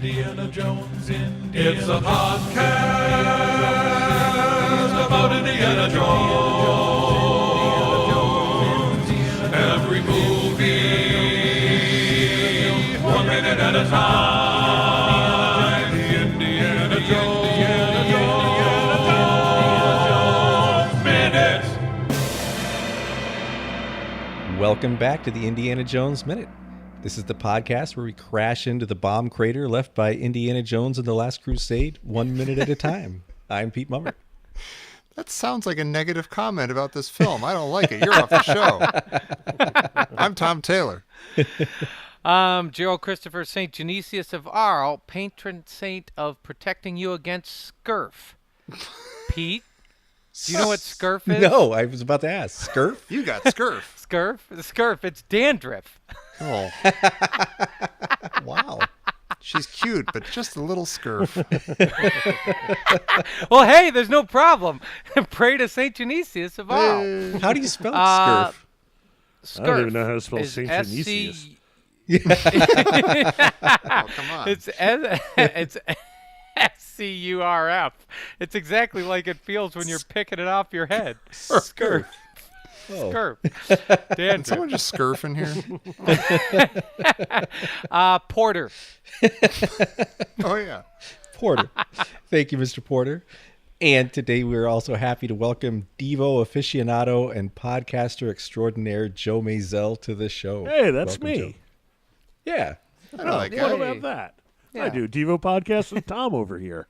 Indiana Jones, It's a podcast about Indiana Jones. Every movie, 1 minute at a time. Indiana Jones Minute. Welcome back to the Indiana Jones Minute. This is the podcast where we crash into the bomb crater left by Indiana Jones and the Last Crusade 1 minute at a time. I'm Pete Mummer. That sounds like a negative comment about this film. I don't like it. You're off the show. I'm Tom Taylor. Gerald Christopher St. Genesius of Arles, patron saint of protecting you against scurf. Pete, do you know what scurf is? No, I was about to ask. Scurf? You got scurf. Scurf? Scurf, it's dandruff. Oh. Wow. She's cute, but just a little scurf. Well, hey, there's no problem. Pray to St. Genesius of Arles. How do you spell scurf? Scurf I don't even know how to spell is St. Genesius. Oh, come on. It's SCURF. It's exactly like it feels when you're picking it off your head. Scurf. Oh. Scurf. Did someone just scurf in here? Porter. Oh, yeah. Porter. Thank you, Mr. Porter. And today we're also happy to welcome Devo aficionado and podcaster extraordinaire Joe Mazel to the show. Hey, that's Welcome, me. Joe. Yeah. I know that What guy. about that? Yeah. I do Devo podcast with Tom over here.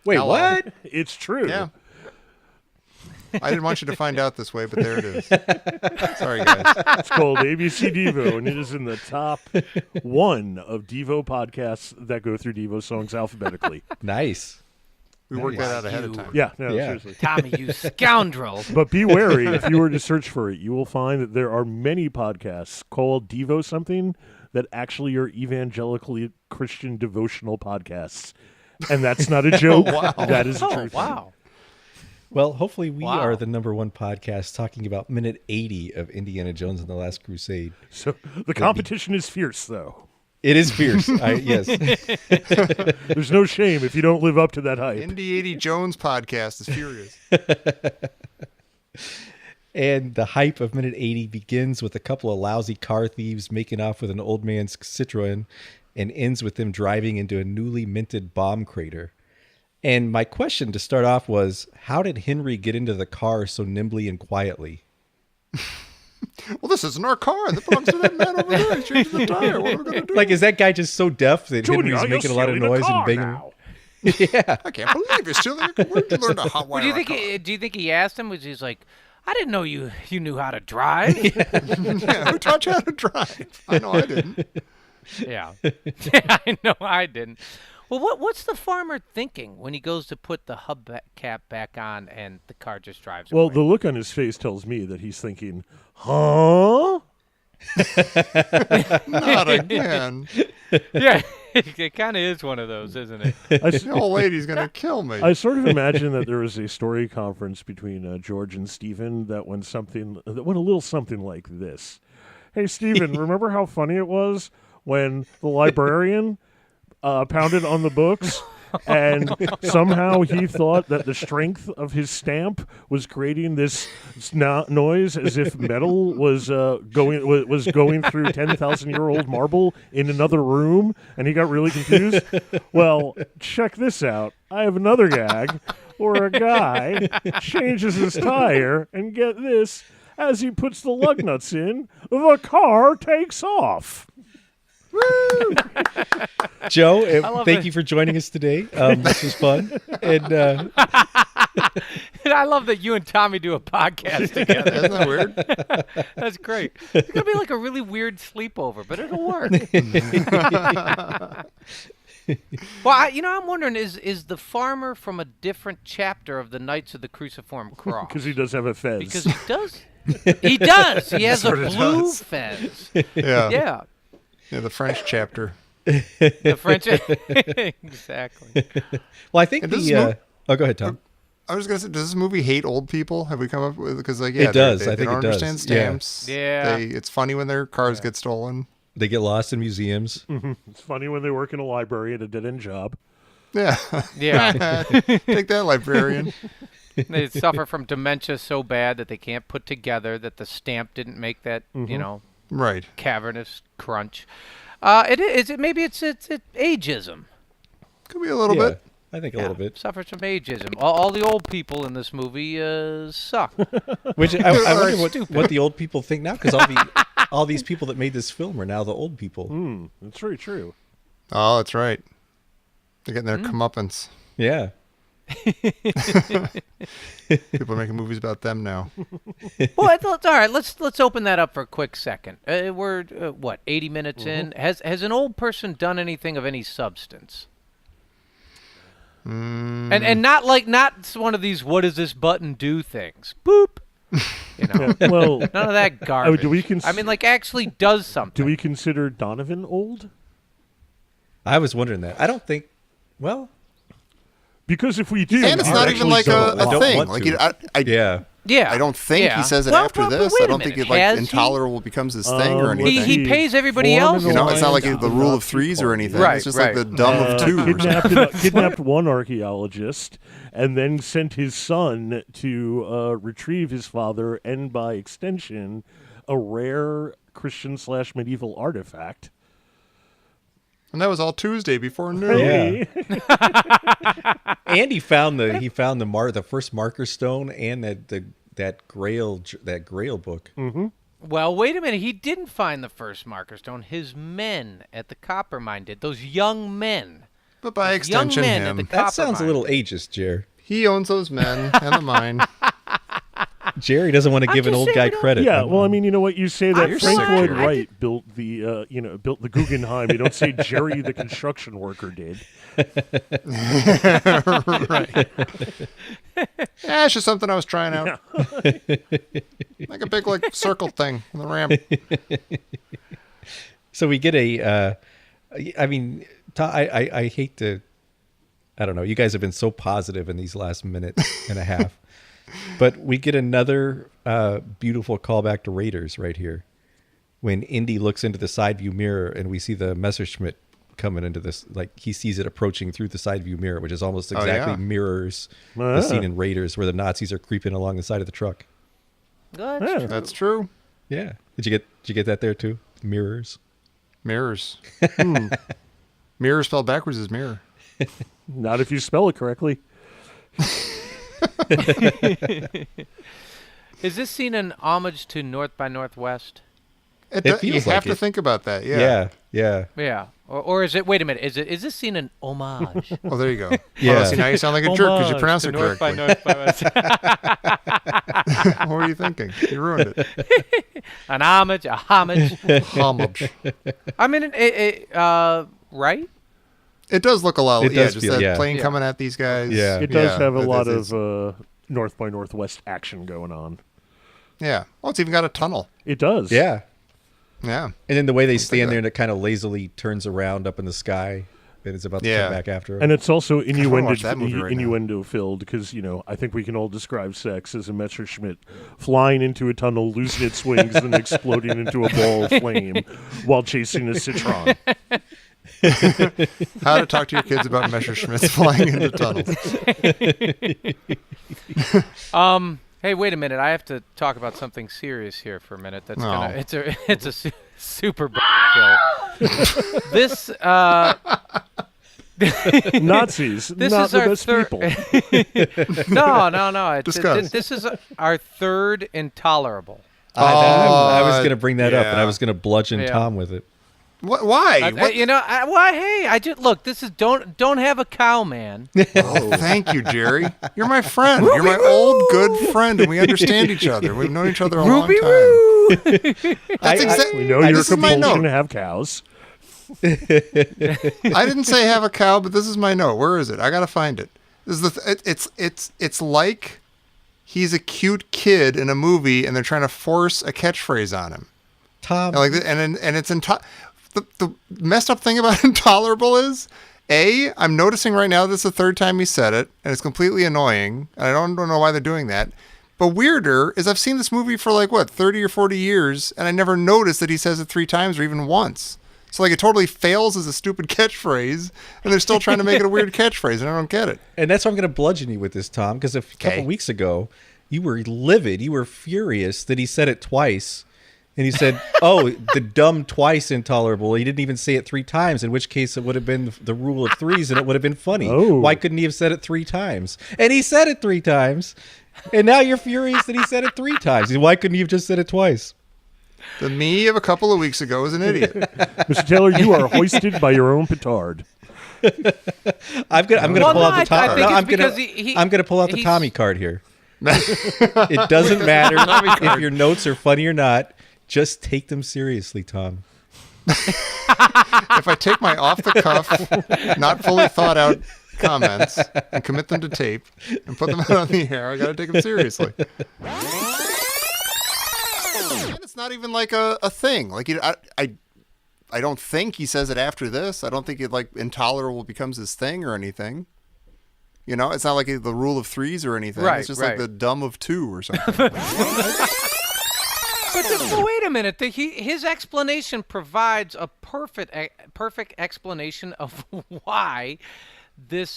Wait, Hello. what? It's true. Yeah. I didn't want you to find out this way, but there it is. Sorry, guys. It's called ABCDEVO, and it is in the top one of Devo podcasts that go through Devo songs alphabetically. Nice. We worked that out ahead of time. Yeah, no, Yeah. seriously. Tommy, you scoundrel. But be wary, if you were to search for it, you will find that there are many podcasts called Devo something that actually are evangelically Christian devotional podcasts. And that's not a joke. Wow. That is the Oh, truth. wow. Well, hopefully we Wow. are the number one podcast talking about minute 80 of Indiana Jones and the Last Crusade. So the competition is fierce, though. It is fierce. Yes. There's no shame if you don't live up to that hype. Indy 80 Jones podcast is furious. And the hype of minute 80 begins with a couple of lousy car thieves making off with an old man's Citroen and ends with them driving into a newly minted bomb crater. And my question to start off was, how did Henry get into the car so nimbly and quietly? Well, this isn't our car. That belongs to that man over there. He changed the tire. What are we going to do? Like, is that guy just so deaf that Junior, Henry's you're making a lot of stealing noise car and banging? now. Yeah. I can't believe you're stealing. Where did you learn to hotwire Well, do you think he asked him? Was he's like, I didn't know you knew how to drive. Yeah, who taught you how to drive? I know I didn't. Yeah. I know I didn't. Well, what's the farmer thinking when he goes to put the hubcap back on and the car just drives Well, away? the look on his face tells me that he's thinking, huh? Not again. Yeah, it kind of is one of those, isn't it? The old lady's going to kill me. I sort of imagine that there was a story conference between George and Stephen that went a little something like this. Hey, Stephen, remember how funny it was when the librarian pounded on the books, and somehow he thought that the strength of his stamp was creating this noise as if metal was going through 10,000-year-old marble in another room, and he got really confused? Well, check this out. I have another gag where a guy changes his tire, and get this, as he puts the lug nuts in, the car takes off. Joe, thank it. you for joining us today. This was fun. And I love that you and Tommy do a podcast together. Isn't that weird? That's great. It's going to be like a really weird sleepover, but it'll work. Well, I'm wondering, is the farmer from a different chapter of the Knights of the Cruciform Cross? Because he does have a fez. Because he does. He does. He has a Sort of blue does. fez. Yeah. Yeah. Yeah, the French chapter. The French. Exactly. well, I think And this the. is Oh, go ahead, Tom. I was going to say, does this movie hate old people? Have we come up with, because like, yeah, It does. They I think don't it does. understand stamps. Yeah. It's funny when their cars get stolen. They get lost in museums. It's funny when they work in a library at a dead-end job. Yeah. Yeah. Take that, librarian. They suffer from dementia so bad that they can't put together that the stamp didn't make that, Right. cavernous crunch. Maybe it's ageism. Could be a little Yeah, bit. I think a little bit. Suffers from ageism. All the old people in this movie suck. Which I wonder what the old people think now, because all these people that made this film are now the old people. That's very true. Oh, that's right. They're getting their comeuppance. Yeah. People are making movies about them now. Well, all right. Let's open that up for a quick second. We're 80 minutes in. Has an old person done anything of any substance? And not one of these "what does this button do" things. Boop. Well, None of that garbage. do we actually does something. do we consider Donovan old? I was wondering that. I don't think. Well, Because if we do, And it's we've not even actually like done a lot. thing. want Like to. I Yeah. I don't think Yeah. he says it Well, after but this. wait I a don't think minute. it, like Has he? intolerable becomes his thing or anything. He pays everybody Form else. and You know, it's not like alliance the do rule not of threes be or party. anything. Right, It's just like the right. dumb of two. or something. Kidnapped one archaeologist and then sent his son to retrieve his father and, by extension, a rare Christian/medieval artifact. And that was all Tuesday before noon. yeah. And he found the first marker stone and that grail book. Well, wait a minute. He didn't find the first marker stone. His men at the copper mine did. Those young men. But by Young extension, men at him. the That copper sounds a mine. little ageist, Jer. He owns those men and the mine. Jerry doesn't want to give an just old saying guy we don't- credit. Yeah, well, I mean, you know what? You say that You're Frank sick, Lloyd Jerry. Wright built the Guggenheim. You don't say Jerry the construction worker did. Yeah, it's just something I was trying out. Like a big circle thing on the ramp. So we get I mean, I hate to, I don't know. You guys have been so positive in these last minute and a half, but we get another beautiful callback to Raiders right here, when Indy looks into the side view mirror and we see the Messerschmitt coming into this, like he sees it approaching through the side view mirror, which is almost exactly mirrors the scene in Raiders where the Nazis are creeping along the side of the truck. Good. Yeah. That's true. Yeah. Did you get that there too? Mirrors. Mirrors. Mirror spelled backwards is mirror. Not if you spell it correctly. Is this scene an homage to North by Northwest? You feels have like to it. think about that. Yeah. Yeah. Or is it? Wait a minute. Is this scene an homage? Oh, there you go. Yeah. Oh, see, now you sound like a jerk because you Homage pronounce to it North by correctly. Northwest. What were you thinking? You ruined it. An homage, a homage. Homage. I mean, right? It does look a lot. It Yeah, does just feel- that yeah. plane Yeah. coming at these guys. Yeah. It does have a it lot is. of North by Northwest action going on. Yeah. Oh, it's even got a tunnel. It does. Yeah. Yeah. And then the way they think stand that- there and it kind of lazily turns around up in the sky, and it's about to Yeah. come back after. And it's also watch that movie right now. innuendo filled because, I think we can all describe sex as a Messerschmitt flying into a tunnel, losing its wings, then exploding into a ball of flame while chasing a citron. How to talk to your kids about Messerschmitts flying into tunnels. Hey, wait a minute. I have to talk about something serious here for a minute. That's gonna. It's a super kill. This Nazis, This not is the our best third- people. no. Discuss. This is our third Intolerable. I was going to bring that up, and I yeah. was going to bludgeon Yeah. Tom with it. Why? What? Hey, I just look. This is don't have a cow, man. Oh, thank you, Jerry. You're my friend. You're my old good friend, and we understand each other. We've known each other a long Ruby time. Woo. That's exactly. We know your This is my compulsion to note. have cows. I didn't say have a cow, but this is my note. Where is it? I gotta find it. This is it's like he's a cute kid in a movie, and they're trying to force a catchphrase on him. Tom, And it's the messed up thing about Intolerable is, I'm noticing right now this is the third time he said it, and it's completely annoying, and I don't know why they're doing that. But weirder is I've seen this movie for like, 30 or 40 years, and I never noticed that he says it 3 times or even once. So like it totally fails as a stupid catchphrase, and they're still trying to make it a weird catchphrase, and I don't get it. And that's why I'm going to bludgeon you with this, Tom, because a couple weeks ago, you were livid. You were furious that he said it twice. And he said, oh, the dumb twice intolerable. He didn't even say it 3 times, in which case it would have been the rule of 3s and it would have been funny. Oh. Why couldn't he have said it 3 times? And he said it 3 times. And now you're furious that he said it 3 times. Why couldn't he have just said it twice? The me of a couple of weeks ago is an idiot. Mr. Taylor, you are hoisted by your own petard. I'm gonna Well, pull no, out the I Tommy. think No, it's because he- I'm gonna pull out the he's- Tommy card here. It doesn't matter if your notes are funny or not. Just take them seriously, Tom. If I take my off-the-cuff, not fully thought-out comments and commit them to tape and put them out on the air, I got to take them seriously. And it's not even like a thing. Like I don't think he says it after this. I don't think it like intolerable becomes his thing or anything. You know, it's not like the rule of 3s or anything. Right, It's just right. like the dumb of 2 or something. But wait a minute. His explanation provides a perfect explanation of why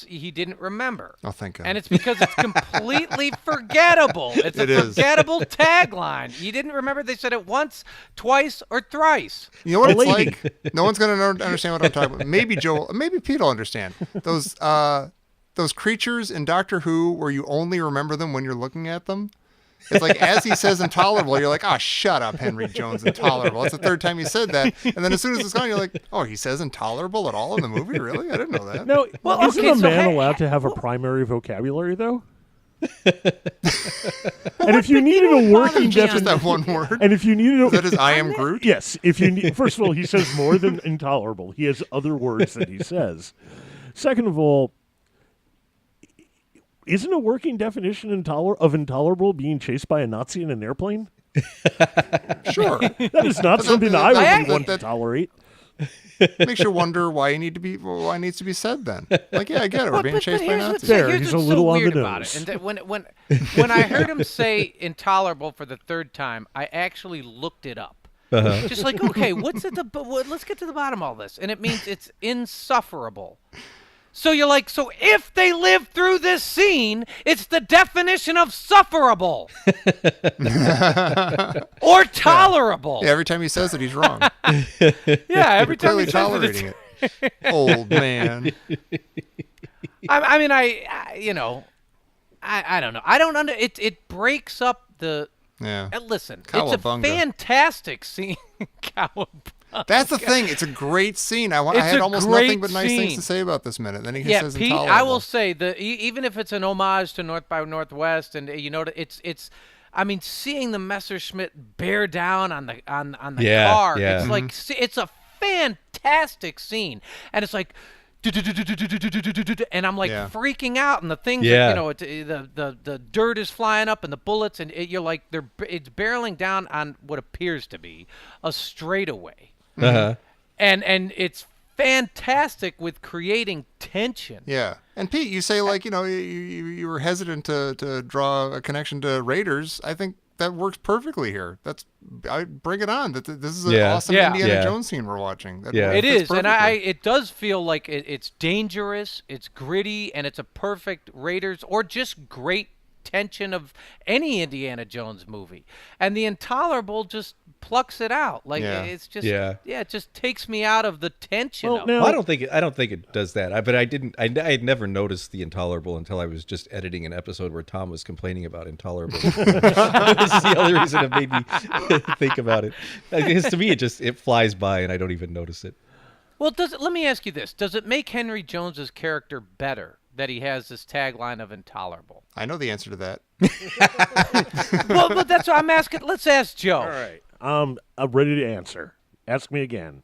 he didn't remember. Oh, thank God. And it's because it's completely forgettable. It's It a is. forgettable tagline. You didn't remember they said it once, twice, or thrice. You know what it's lady. like? No one's going to understand what I'm talking about. Maybe Joel, maybe Pete will understand. Those creatures in Doctor Who where you only remember them when you're looking at them. It's like as he says intolerable, you're like, oh, shut up, Henry Jones, intolerable. That's the 3rd time he said that. And then as soon as it's gone, you're like, oh, he says intolerable at all in the movie? Really? I didn't know that. No, Well, isn't okay, a so man hey- allowed to have a primary vocabulary, though? And if you needed a working Just definition, that one word. and if you needed That a, is I am Groot? yes, if you need, first of all, he says more than intolerable. He has other words that he says. Second of all, isn't a working definition of intolerable being chased by a Nazi in an airplane? Sure. That is not something I would I- want to that- tolerate. Makes you wonder why it needs to be said then. Like, yeah, I get it. We're But- being but chased by here's what's- Nazis. Fair, here's he's a what's little so on the weird about nose. it. And when I heard him say intolerable for the 3rd time, I actually looked it up. Just like, okay, let's get to the bottom of all this. And it means it's insufferable. So you're like, so if they live through this scene, it's the definition of sufferable. Or tolerable. Yeah, every time he says it, he's wrong. Yeah, every time Clearly he says it, tolerating it. Old man. I mean, I don't know. I don't under it breaks up the. Yeah. Listen, it's a Cowabunga. fantastic scene. Cowabunga. That's the thing. It's a great scene. I It's had a almost great nothing but nice things scene. to say about this minute. Then he Yeah, says Pete, intolerable. I will say even if it's an homage to North by Northwest, and it's. I mean, seeing the Messerschmitt bear down on the Yeah, car, yeah. it's like it's a fantastic scene, and it's like. And I'm like Yeah. freaking out, and the things, Yeah. the dirt is flying up, and the bullets, and you're like it's barreling down on what appears to be a straightaway, Uh-huh. and it's fantastic with creating tension. Yeah. And Pete, you say like, you were hesitant to draw a connection to Raiders. I think that works perfectly here. I bring it on. This is an Yeah. awesome Yeah. Indiana Yeah. Jones scene we're watching. That Yeah. It fits is, and perfectly. it does feel like it's dangerous, it's gritty, and it's a perfect Raiders or just great tension of any Indiana Jones movie. And the Intolerable just plucks it out. Like Yeah. it's just Yeah. it just takes me out of the tension Well, of now- it. Well, I don't think it does that. But I didn't. I had never noticed the intolerable until I was just editing an episode where Tom was complaining about intolerable. This is the only reason it made me think about it. Because to me, it flies by and I don't even notice it. Well, let me ask you this. Does it make Henry Jones's character better that he has this tagline of intolerable? I know the answer to that. Well, but that's what I'm asking. Let's ask Joe. All right. I'm ready to answer. Ask me again.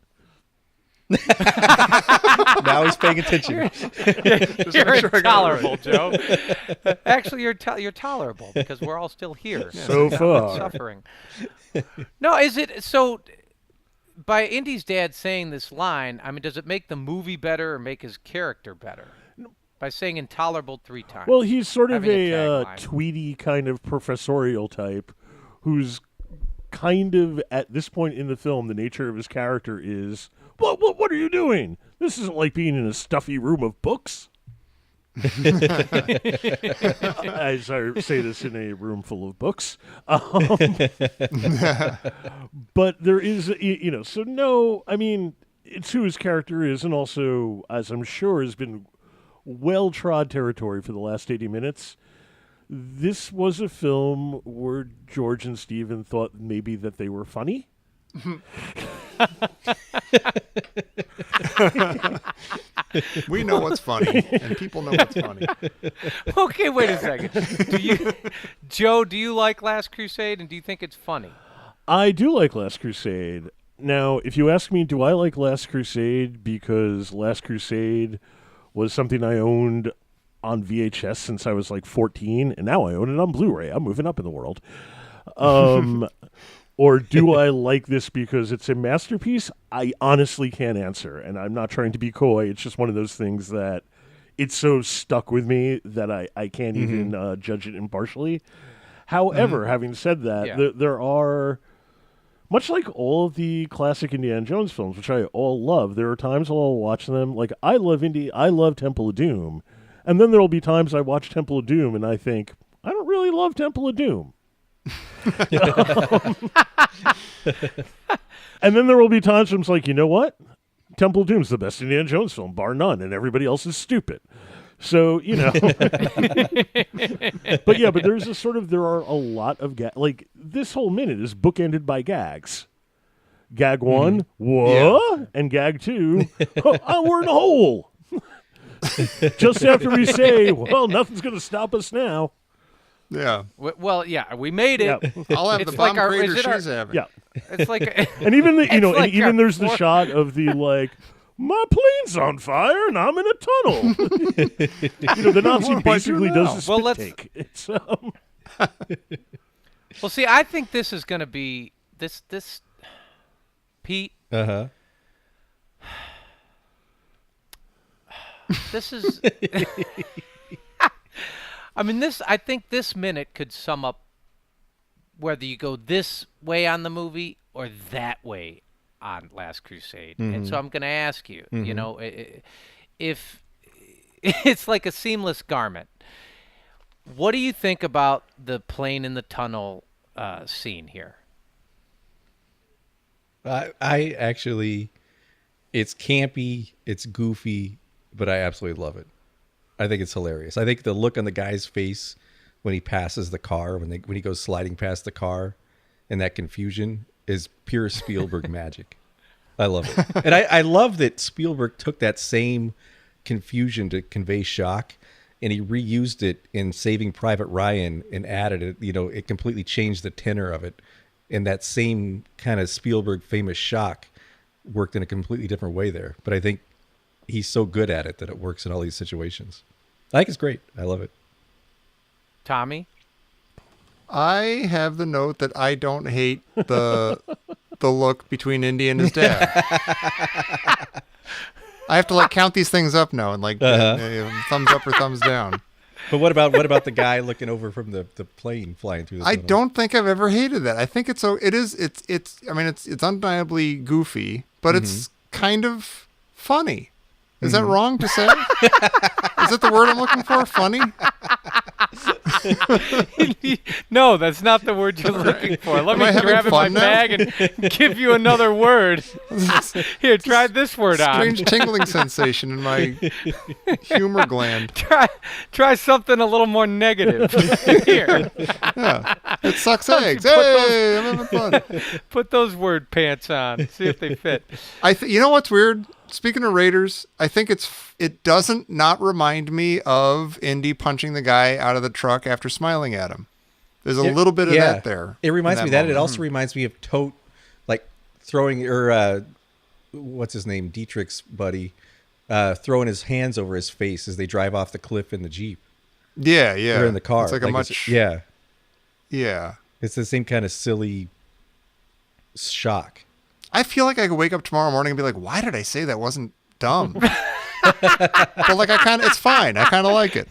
Now he's paying attention. You're intolerable, Joe. Actually, you're tolerable because we're all still here. So far. Suffering. No, is it so? By Indy's dad saying this line, I mean, does it make the movie better or make his character better? by saying intolerable 3 times. Well, he's sort of Having a a tagline. Tweety kind of professorial type who's kind of, at this point in the film, the nature of his character is, what are you doing? This isn't like being in a stuffy room of books. I say this in a room full of books. But there is, so no, I mean, it's who his character is, and also, as I'm sure has been well-trod territory for the last 80 minutes, this was a film where George and Stephen thought maybe that they were funny. We know what's funny, and people know what's funny. Okay, wait a second. Joe, do you like Last Crusade, and do you think it's funny? I do like Last Crusade. Now, if you ask me, do I like Last Crusade because Last Crusade was something I owned on VHS since I was like 14, and now I own it on Blu-ray. I'm moving up in the world. Or do I like this because it's a masterpiece? I honestly can't answer, and I'm not trying to be coy. It's just one of those things that it's so stuck with me that I can't even judge it impartially. However, having said that, there are, much like all of the classic Indiana Jones films, which I all love, there are times I'll watch them. Like, I love Temple of Doom. And then there will be times I watch Temple of Doom and I think, I don't really love Temple of Doom. And then there will be times when it's like, you know what? Temple of Doom's the best Indiana Jones film, bar none, and everybody else is stupid. So, but there's a sort of, there are a lot of like, this whole minute is bookended by gags. Gag 1, what? Yeah. And gag 2, we're in a hole. Just after we say, well, nothing's going to stop us now. Yeah. Well, yeah, we made it. Yeah. I'll have It's the bomb like crater she's having. Yeah. It's like, And even the, It's like and even there's the our- shot of the like, my plane's on fire and I'm in a tunnel. The Nazi What do I do basically now? does a Well, spit let's- take. It's well, see, I think this is going to be this. Pete, Uh-huh. this is. I mean, I think this minute could sum up whether you go this way on the movie or that way on Last Crusade. And so I'm going to ask you, if it's like a seamless garment, what do you think about the plane in the tunnel scene here? I actually, it's campy, it's goofy, but I absolutely love it. I think it's hilarious. I think the look on the guy's face when he passes the car, when he goes sliding past the car, and that confusion is pure Spielberg magic. I love it. And I love that Spielberg took that same confusion to convey shock, and he reused it in Saving Private Ryan and added it. It completely changed the tenor of it. And that same kind of Spielberg famous shock worked in a completely different way there. But I think he's so good at it that it works in all these situations. I think it's great. I love it. Tommy? I have the note that I don't hate the look between Indy and his dad. I have to count these things up now and thumbs up or thumbs down. But what about the guy looking over from the plane flying through the I tunnel? don't think I've ever hated that. I think it's undeniably goofy, but it's kind of funny. Is that wrong to say? Is that the word I'm looking for? Funny? No, that's not the word you're looking for. Let me I having grab in my fun now? bag and give you another word. Here, try this word on. Strange tingling sensation in my humor gland. Try something a little more negative. Here, Yeah. It sucks eggs. Put Hey, I'm having fun. put those word pants on. See if they fit. You know what's weird? Speaking of Raiders, I think it doesn't not remind me of Indy punching the guy out of the truck after smiling at him. There's a little bit of that there. It reminds me of that. moment. It also reminds me of Tote, throwing, or what's his name, Dietrich's buddy, throwing his hands over his face as they drive off the cliff in the Jeep. Yeah. Or in the car. It's like a much. Yeah. Yeah. It's the same kind of silly shock. I feel like I could wake up tomorrow morning and be like, why did I say that wasn't dumb? But like, it's fine. I kind of like it.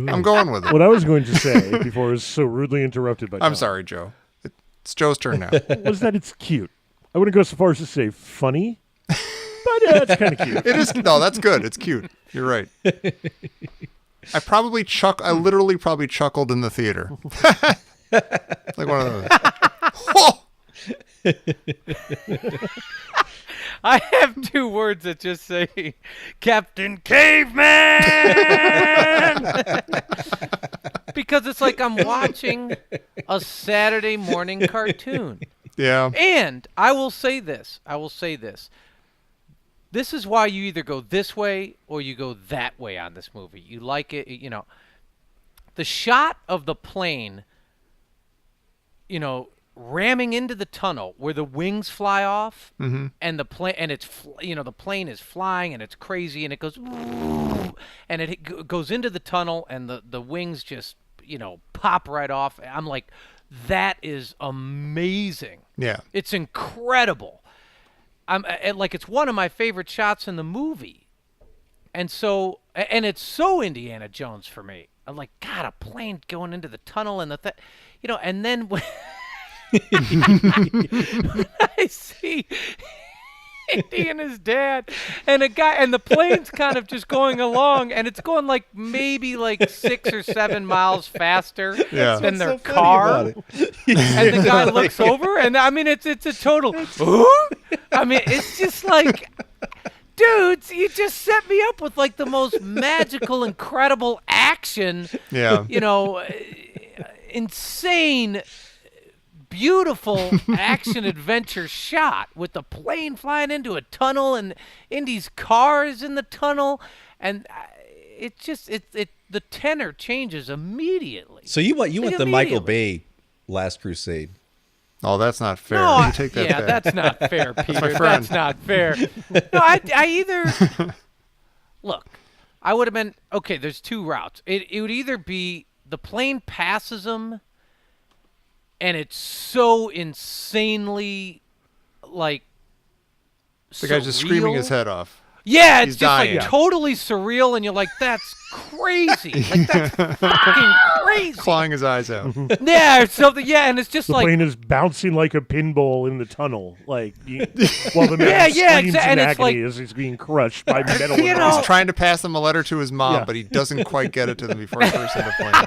I'm going with it. What I was going to say before I was so rudely interrupted by I'm Tom sorry, Joe. It's Joe's turn now. was that it's cute. I wouldn't go so far as to say funny, but it's kind of cute. It is. No, that's good. It's cute. You're right. I literally probably chuckled in the theater. Like one of those. Oh! I have two words that just say Captain Caveman. Because it's like I'm watching a Saturday morning cartoon. Yeah. And I will say this. This is why you either go this way or you go that way on this movie. You like it, you know. The shot of the plane, you know, ramming into the tunnel where the wings fly off, and the plane, and the plane is flying and it's crazy and it goes, and it goes into the tunnel and the wings just, you know, pop right off. I'm like, that is amazing. Yeah. It's incredible. Like, it's one of my favorite shots in the movie. And it's so Indiana Jones for me. I'm like, God, a plane going into the tunnel and you know, and then when I see Indy and his dad and and the plane's kind of just going along and it's going like maybe like 6 or 7 miles faster than their car. And the guy looks over and I mean it's a total I mean it's just like, dudes, you just set me up with like the most magical, incredible action. Yeah. You know, insane, beautiful action adventure shot with the plane flying into a tunnel and Indy's car is in the tunnel, and it the tenor changes immediately. So you want the Michael Bay Last Crusade? Oh, that's not fair. No, You take that yeah, back. that's not fair, Peter. my friend. That's not fair. No, I either look. I would have been okay. There's two routes. It would either be the plane passes them, and it's so insanely like The guy's just screaming his head off. Yeah, it's He's just dying. like totally surreal, and you're like, that's crazy. Like, that's fucking crazy. Clawing his eyes out. Yeah, or something. Yeah, and it's just The like, plane is bouncing like a pinball in the tunnel, like while the man screams in and it's agony like, as he's being crushed by metal. You know, He's trying to pass him a letter to his mom, Yeah. but he doesn't quite get it to them before he bursts into flames.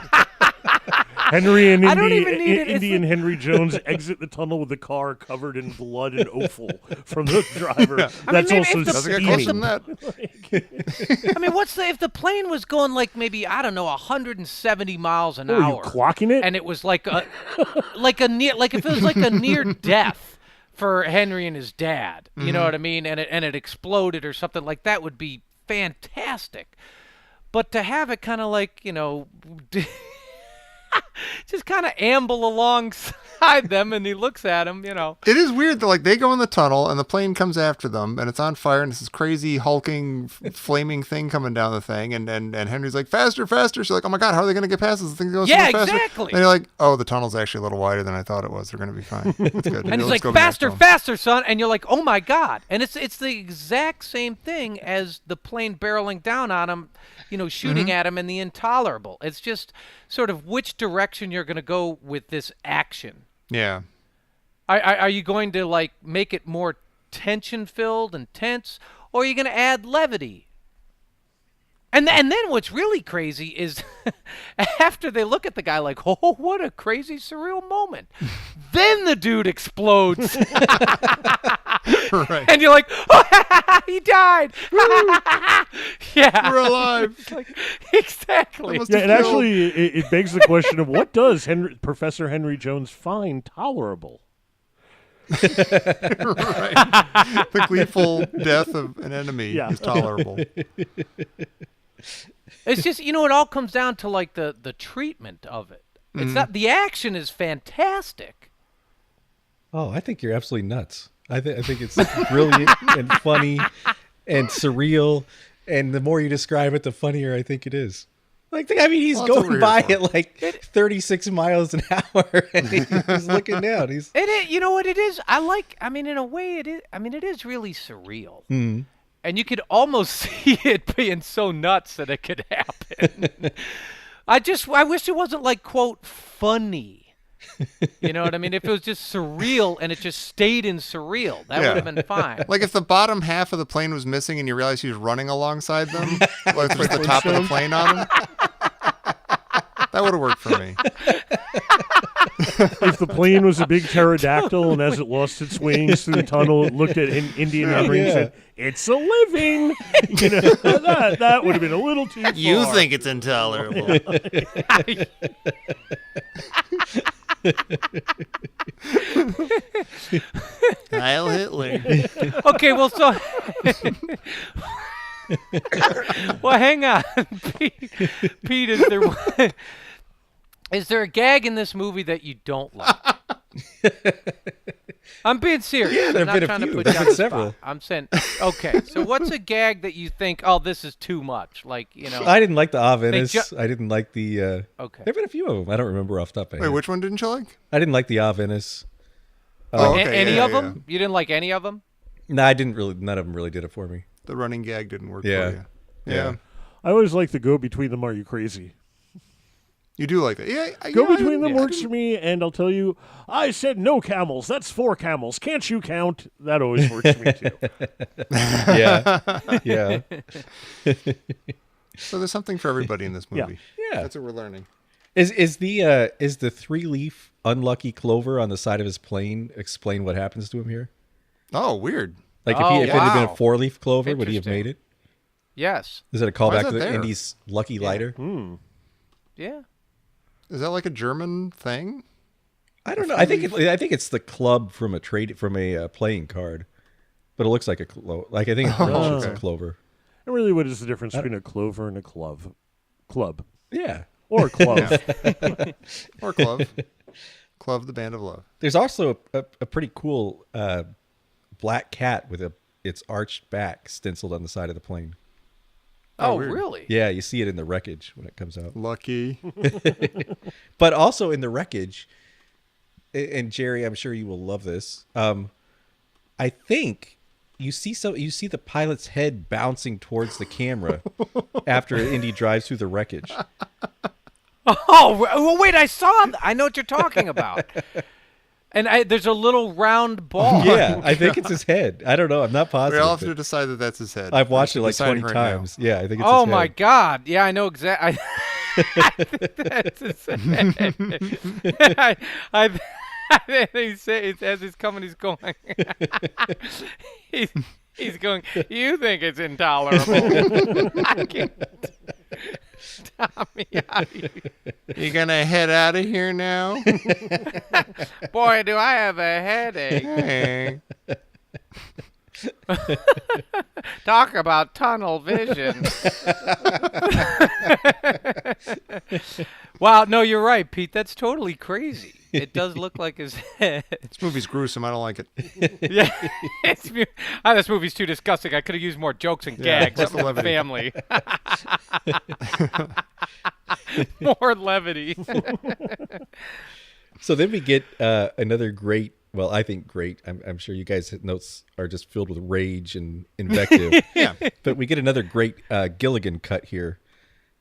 Henry and I don't even need it. It's Indy and Henry Jones exit the tunnel with the car covered in blood and offal from the driver. Yeah. That's maybe also if the- Doesn't get closer than steaming. that. I mean, if the plane was going like maybe, I don't know, 170 miles an Oh, are you hour. clocking it? And it was like if it was like a near death for Henry and his dad, you know what I mean? And it exploded or something like that would be fantastic. But to have it kind of like, you know, just kind of amble alongside them, and he looks at him, you know. It is weird that like they go in the tunnel and the plane comes after them and it's on fire and it's this crazy hulking flaming thing coming down the thing and Henry's like faster. So like, oh my god, how are they gonna get past this? The thing's going so Yeah, much faster. exactly. And you're like, oh, the tunnel's actually a little wider than I thought it was. They're gonna be fine. It's good. And he's Let's like, go back to faster, them. son. And you're like, oh my God. And it's the exact same thing as the plane barreling down on him, you know, shooting at him in the Intolerable. It's just sort of which direction you're going to go with this action. Yeah. Are you going to like make it more tension filled and tense, or are you going to add levity? And then what's really crazy is after they look at the guy like, oh, what a crazy surreal moment. Then the dude explodes. Right. And you're like, oh, he died. Yeah. We're alive. It's like, exactly. Must Yeah, have and killed- actually, it begs the question of what does Professor Henry Jones find tolerable? Right. The gleeful death of an enemy Yeah. is tolerable. It's just, you know, it all comes down to like the treatment of it. It's not, the action is fantastic. Oh, I think you're absolutely nuts. I think it's brilliant and funny and surreal, and the more you describe it, the funnier I think it is. Like, I mean, he's Well, that's what going we're by here for. at like 36 miles an hour, and he's looking down. You know what it is? I mean, in a way, it is. I mean, it is really surreal. and you could almost see it being so nuts that it could happen. I wish it wasn't like, quote, funny. You know what I mean? If it was just surreal and it just stayed in surreal, that would have been fine. Like if the bottom half of the plane was missing and you realize he was running alongside them, like just the top of the plane on him. That would have worked for me. If the plane was a big pterodactyl and as it lost its wings through the tunnel, it looked at Indy and Henry and said, "It's a living." You know, that would have been a little too far. You think it's intolerable. Heil Hitler. Okay, well, so... Well, hang on. Pete, is there a gag in this movie that you don't like? I'm being serious. Yeah, I'm there've not been a trying few. to put There've you on been the several. spot. I'm saying, okay, so what's a gag that you think, oh, this is too much? Like, you know... I didn't like the Ah They Venice. I didn't like the. Okay. There've been a few of them. I don't remember off the top of my Wait, head. which one didn't you like? I didn't like the Ah Venice. Oh, A- okay, any yeah, of yeah, them? You didn't like any of them? No, I didn't really. None of them really did it for me. The running gag didn't work Yeah. for you. Yeah. I always like the go between them. Are you crazy? You do like that. Yeah. Go between them works for me, and I'll tell you, I said no camels. That's 4 camels. Can't you count? That always works for me too. Yeah, yeah, So there's something for everybody in this movie. yeah. That's what we're learning. Is the 3-leaf unlucky clover on the side of his plane explain what happens to him here? Oh, weird. Like Oh, if it had been a wow. 4-leaf clover, would he have Interesting. made it? Yes. Is it a Why callback is to that the there? Indy's lucky lighter? Yeah. Is that like a German thing? I don't know. I think it's the club from a playing card, but it looks like a I think it's a okay. clover. And really, what is the difference between a clover and a club? Club. Yeah. Or a club. Or Clove. Clove, the Band of Love. There's also a pretty cool black cat with its arched back stenciled on the side of the plane. Oh, weird. really? Yeah, you see it in the wreckage when it comes out. Lucky. But also in the wreckage, and Jerry, I'm sure you will love this. I think you see the pilot's head bouncing towards the camera after Indy drives through the wreckage. Oh, well, wait, I know what you're talking about. And there's a little round ball. Yeah, I think it's his head. I don't know. I'm not We positive. all have to but decide that that's his head. I've watched it We're like 20 deciding right now. times. Yeah, I think it's Oh, his my head. God. Yeah, I know exactly. That's his head. As he's coming, he's going. He's going, you think it's intolerable. I can't. Tommy, You gonna head out of here now? boy, do I have a headache. Hey. Talk about tunnel vision. Wow, no, you're right, Pete. That's totally crazy. It does look like his head. This movie's gruesome. I don't like it. Yeah, this movie's too disgusting. I could have used more jokes and gags what's from the the levity? family. More levity. So then we get another great, well, I think great. I'm sure you guys' notes are just filled with rage and invective. Yeah. But we get another great Gilligan cut here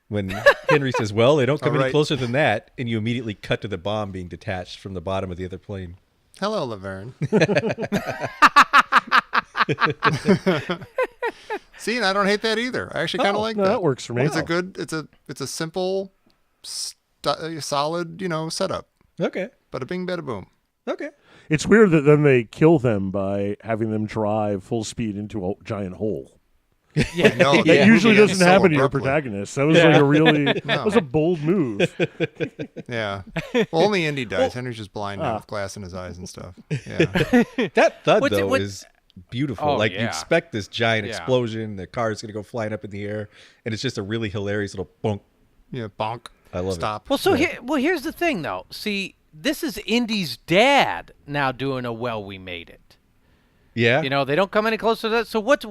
when Henry says, well, they don't come any right. closer than that. And you immediately cut to the bomb being detached from the bottom of the other plane. Hello, Laverne. See, and I don't hate that either. I actually kind of like no, that. that works for me. It's a good. It's a simple, solid, setup. Okay. Bada bing, bada boom. Okay. It's weird that then they kill them by having them drive full speed into a giant hole. Yeah, No, That usually ends doesn't so happen to your abruptly. protagonist. That was like a really, that was a bold move. Yeah. Well, only Indy dies. Henry's just blind now with glass in his eyes and stuff. Yeah. That thud, What's it- though, what- is beautiful. Oh, like, you yeah. expect this giant Yeah. explosion. The car is going to go flying up in the air. And it's just a really hilarious little bonk. Yeah. Bonk. I love it. Stop. Well, so here's the thing, though. See, this is Indy's dad now doing a well, we made it. Yeah. You know, they don't come any closer to that. So what's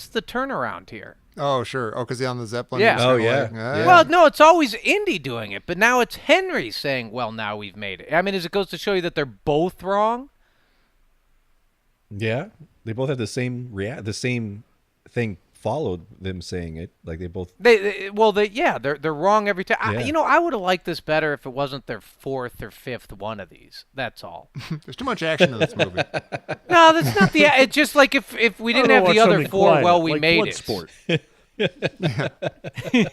the turnaround here? Oh, sure. Oh, because he's on the Zeppelin. Yeah. he's Oh, kinda yeah. like, Yeah. Well, no, it's always Indy doing it, but now it's Henry saying, well, now we've made it. I mean, as it goes to show you that they're both wrong. Yeah. They both have the same thing followed them saying it. Like they both. They're wrong every time. Yeah. I would have liked this better if it wasn't their fourth or fifth one of these. That's all. There's too much action in this movie. No, that's not the. It's just like if we didn't have the other four, we like made Bloodsport. it.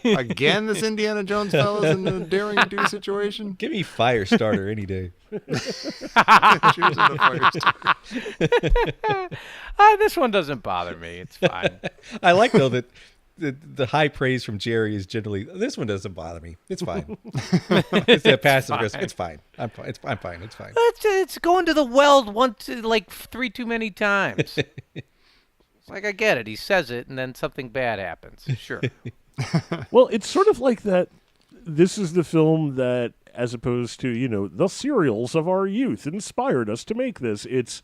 Again, this Indiana Jones fella's in a daring do situation. Give me Firestarter any day. Choosing the first. This one doesn't bother me. It's fine. I like though that the high praise from Jerry is generally this one doesn't bother me. It's fine. It's that passive aggressive. It's fine. I'm fine. I'm fine. It's fine. It's going to the well like 3 too many times. It's like I get it. He says it, and then something bad happens. Sure. Well, it's sort of like that. This is the film that, as opposed to, the serials of our youth inspired us to make this. It's,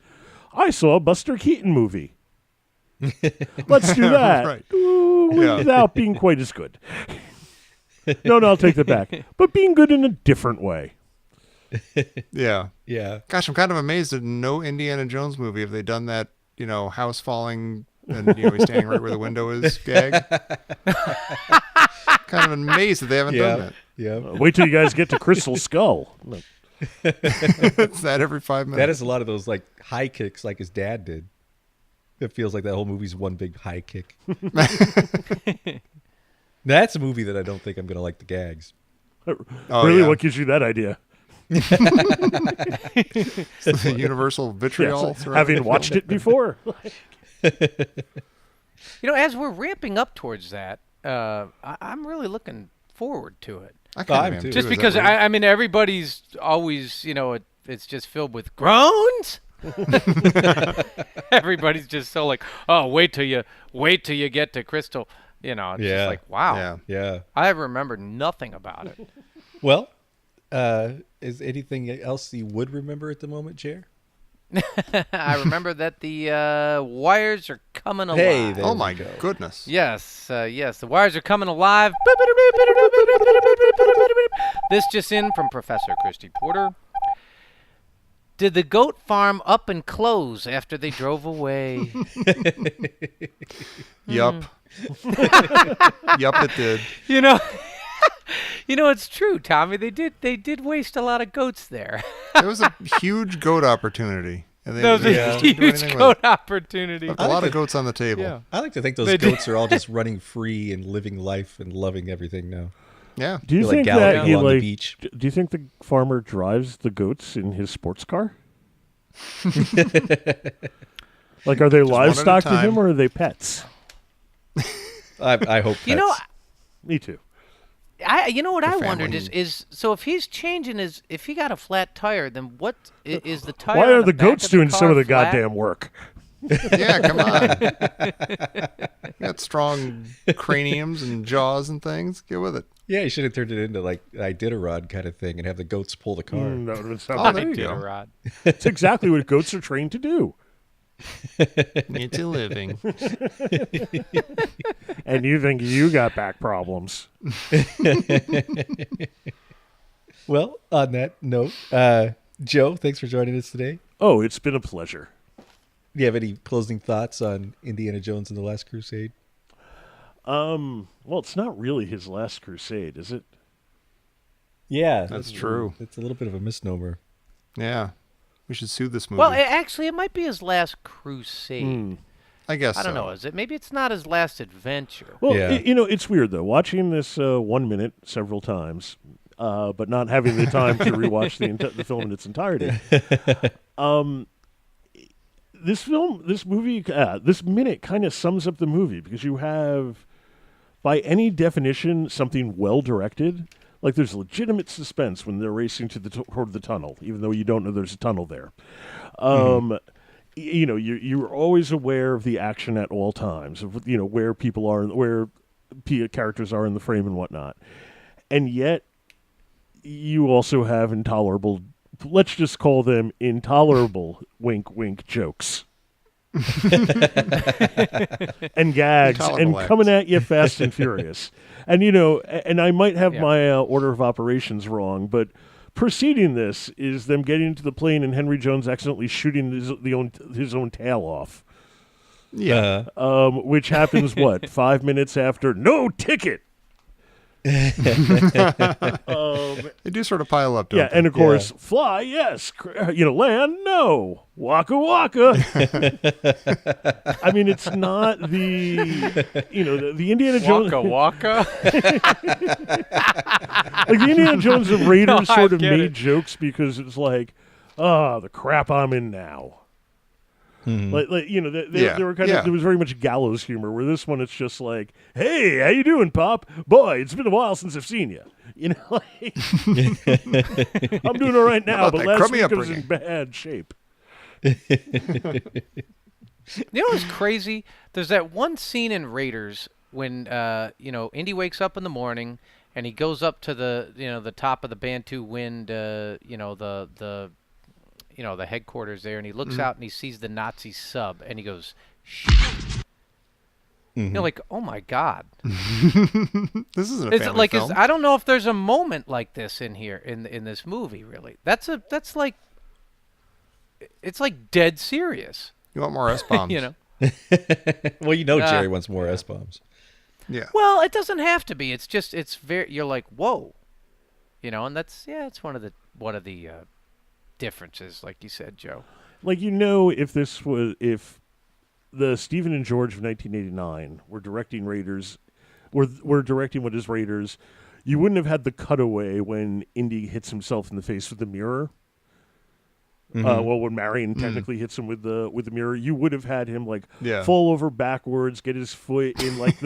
I saw a Buster Keaton movie. Let's do that. Right. Without being quite as good. No, I'll take that back. But being good in a different way. Yeah. Yeah. Gosh, I'm kind of amazed that no Indiana Jones movie have they done that, house falling and he's standing right where the window is gag. Kind of amazed that they haven't done that. Yeah. Wait till you guys get to Crystal Skull. It's that every 5 minutes. That is a lot of those like high kicks like his dad did. It feels like that whole movie's one big high kick. That's a movie that I don't think I'm going to like the gags. Oh, Really? yeah. What gives you that idea? The universal vitriol. throughout Having the watched film. it before. As we're ramping up towards that, I'm really looking forward to it. I kind I'm of am too. too. Just Is that because, weird? I mean, everybody's always, it's just filled with groans. Everybody's just so like, oh, wait till you get to Crystal. It's just like, wow. Yeah. Yeah. I remember nothing about it. Well, is anything else you would remember at the moment, Jer? I remember that the wires are coming alive. Hey, there Oh we my go. goodness. Yes, the wires are coming alive. This just in from Professor Christy Porter. Did the goat farm up and close after they drove away? Yup. Yup, it did. It's true, Tommy. They did waste a lot of goats there. It was a huge goat opportunity. And That was they a just didn't do huge anything with goat it. opportunity. Left a lot of goats on the table. Yeah. I like to think those They did. goats are all just running free and living life and loving everything now. Yeah. Do you They're, like, think galloping that he along the like? beach. Do you think the farmer drives the goats in his sports car? Like, are they one at a livestock to him time. or are they pets? I hope pets. Me too. What I The wondered family. is so if he's changing if he got a flat tire, then what is the tire? Why on are the the back goats of the doing some car of the flat? goddamn work? Yeah, come on. You got strong craniums and jaws and things. Get with it. Yeah, you should have turned it into like an Iditarod kind of thing and have the goats pull the car. No, it's Oh, not. there you go. Rod. It's exactly what goats are trained to do. It's a living. And you think you got back problems? Well, on that note, Joe, thanks for joining us today. Oh, it's been a pleasure. Do you have any closing thoughts on Indiana Jones and the Last Crusade? Well, it's not really his last crusade, is it? Yeah, That's true. It's a little bit of a misnomer. Yeah. We should sue this movie. Well, actually, it might be his last crusade. I guess I don't so. know. Is it? Maybe it's not his last adventure. Well, Yeah. it's weird though. Watching this 1 minute several times, but not having the time to rewatch the film in its entirety. This movie, this minute kind of sums up the movie because you have, by any definition, something well directed. Like there's legitimate suspense when they're racing toward the tunnel, even though you don't know there's a tunnel there. You're always aware of the action at all times, of where people are, where characters are in the frame and whatnot, and yet you also have intolerable. Let's just call them intolerable wink wink jokes. And gags Intolerable and acts. coming at you fast and furious. And and I might have Yeah. my order of operations wrong, but preceding this is them getting into the plane and Henry Jones accidentally shooting his own tail off. Yeah. Which happens, 5 minutes after no ticket? They do sort of pile up, don't Yeah, they? and of course, fly, yes. Land, no. Waka waka. I mean, it's not the, the Indiana Jones. Waka waka. Like the Indiana Jones and Raiders No, I sort of get made it. jokes because it's like, the crap I'm in now. Like they were kind of, there was very much gallows humor. Where this one, it's just like, hey, how you doing, Pop? Boy, it's been a while since I've seen you. Like, I'm doing all right now, about but that last crummy week I was in upbringing? bad shape. You know what's crazy? There's that one scene in Raiders when Indy wakes up in the morning and he goes up to the top of the Bantu Wind, the headquarters there, and he looks out and he sees the Nazi sub and he goes, "Shit." You're like, oh my God. This isn't a family film. I don't know if there's a moment like this in here in this movie. Really, that's like, it's like dead serious. You want more S-bombs. Well, Jerry wants more S-bombs. Yeah. Well, it doesn't have to be. It's just you're like, whoa, and that's it's one of the differences, like you said, Joe. Like, if the Stephen and George of 1989 were directing Raiders, were directing what is Raiders, you wouldn't have had the cutaway when Indy hits himself in the face with the mirror. When Marion technically hits him with the mirror, you would have had him fall over backwards, get his foot in get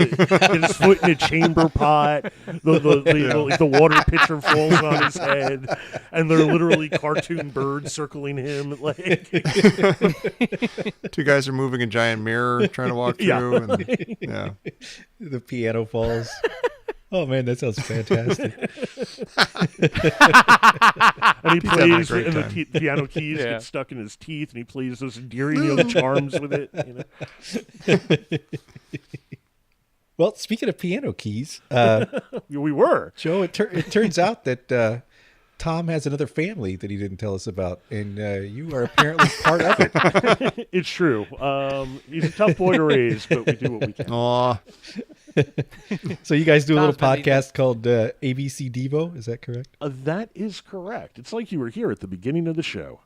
his foot in a chamber pot. The water pitcher falls on his head, and they're literally cartoon birds circling him. Two guys are moving a giant mirror, trying to walk through. And, The piano falls. Oh man, that sounds fantastic. And he He's having a plays, great and time. the piano keys get stuck in his teeth, and he plays those endearing charms with it. Well, speaking of piano keys, We were. Joe, it turns out that Tom has another family that he didn't tell us about, and you are apparently part of it. It's true. He's a tough boy to raise, but we do what we can. Aw. So you guys do a little Tom's been podcast called ABCDEVO, is that correct? That is correct. It's like you were here at the beginning of the show.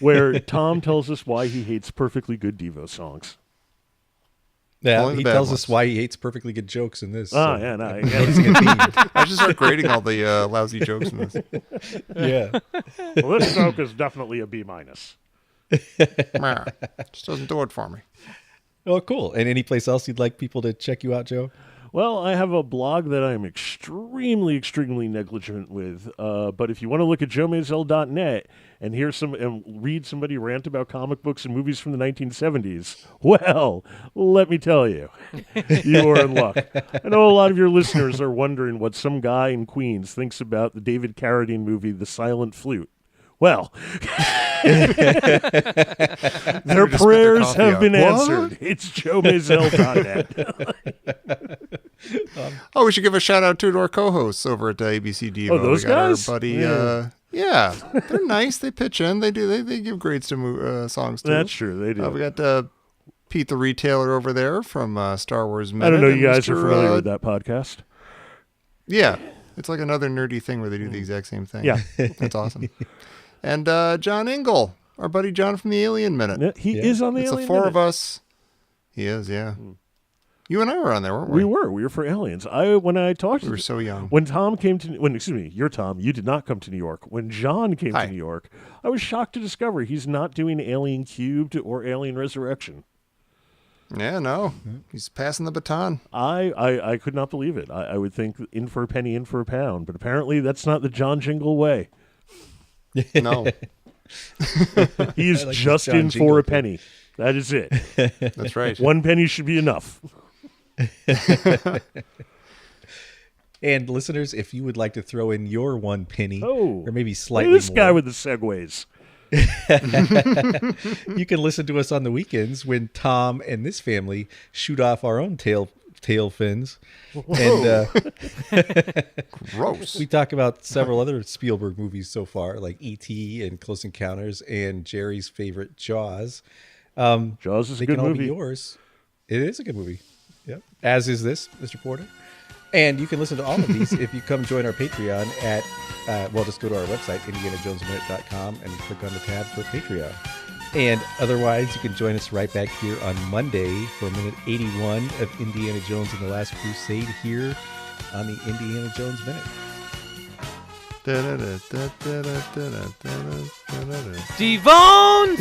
Where Tom tells us why he hates perfectly good Devo songs. Yeah, Only the he bad tells ones. us why he hates perfectly good jokes in this. Oh, so- yeah, no. Noticing a theme. I should start grading all the lousy jokes in this. Yeah. Well, this joke is definitely a B-. Meh. Just doesn't do it for me. Oh, cool. And any place else you'd like people to check you out, Joe? Well, I have a blog that I am extremely, extremely negligent with. But if you want to look at joemazel.net and read somebody rant about comic books and movies from the 1970s, well, let me tell you, you are in luck. I know a lot of your listeners are wondering what some guy in Queens thinks about the David Carradine movie, The Silent Flute. Well, their just spit their prayers coffee have out. been What? answered. It's joemazel.net. Oh, we should give a shout out to our co-hosts over at ABCDEVO. Oh, those we got guys? Our buddy, Yeah. they're nice. They pitch in. They do. They give grades to songs too. That's true. They do. We got Pete the Retailer over there from Star Wars Minute. I don't know. and You guys are Mr., familiar with that podcast? Yeah, it's like another nerdy thing where they do the exact same thing. Yeah. That's awesome. And John Engel, our buddy John from the Alien Minute. Yeah, he Yeah. is on the It's Alien the four of Minute. us. He is, yeah. You and I were on there, weren't we? We were for Aliens. When I talked We to were so young. when Tom came to you're Tom, you did not come to New York. When John came Hi. to New York, I was shocked to discover he's not doing Alien Cubed or Alien Resurrection. Yeah, no. He's passing the baton. I could not believe it. I would think in for a penny, in for a pound, but apparently that's not the John Jingle way. No, He's I like just this John in Jingle for a thing. penny. That is it. that's right. 1 penny should be enough. And listeners, if you would like to throw in your 1 penny, Oh, or maybe Look slightly at this more, guy with the segues. you can listen to us on the weekends when Tom and this family shoot off our own tail fins. And Gross. we talk about several other Spielberg movies so far, like E.T. and Close Encounters and Jerry's favorite Jaws. Jaws is a They good can all movie. be yours. It is a good movie. Yep. As is this, Mr. Porter. And you can listen to all of these if you come join our Patreon at, just go to our website, IndianaJonesMinute.com, and click on the tab for Patreon. And otherwise, you can join us right back here on Monday for minute 81 of Indiana Jones and the Last Crusade here on the Indiana Jones Minute. Devone!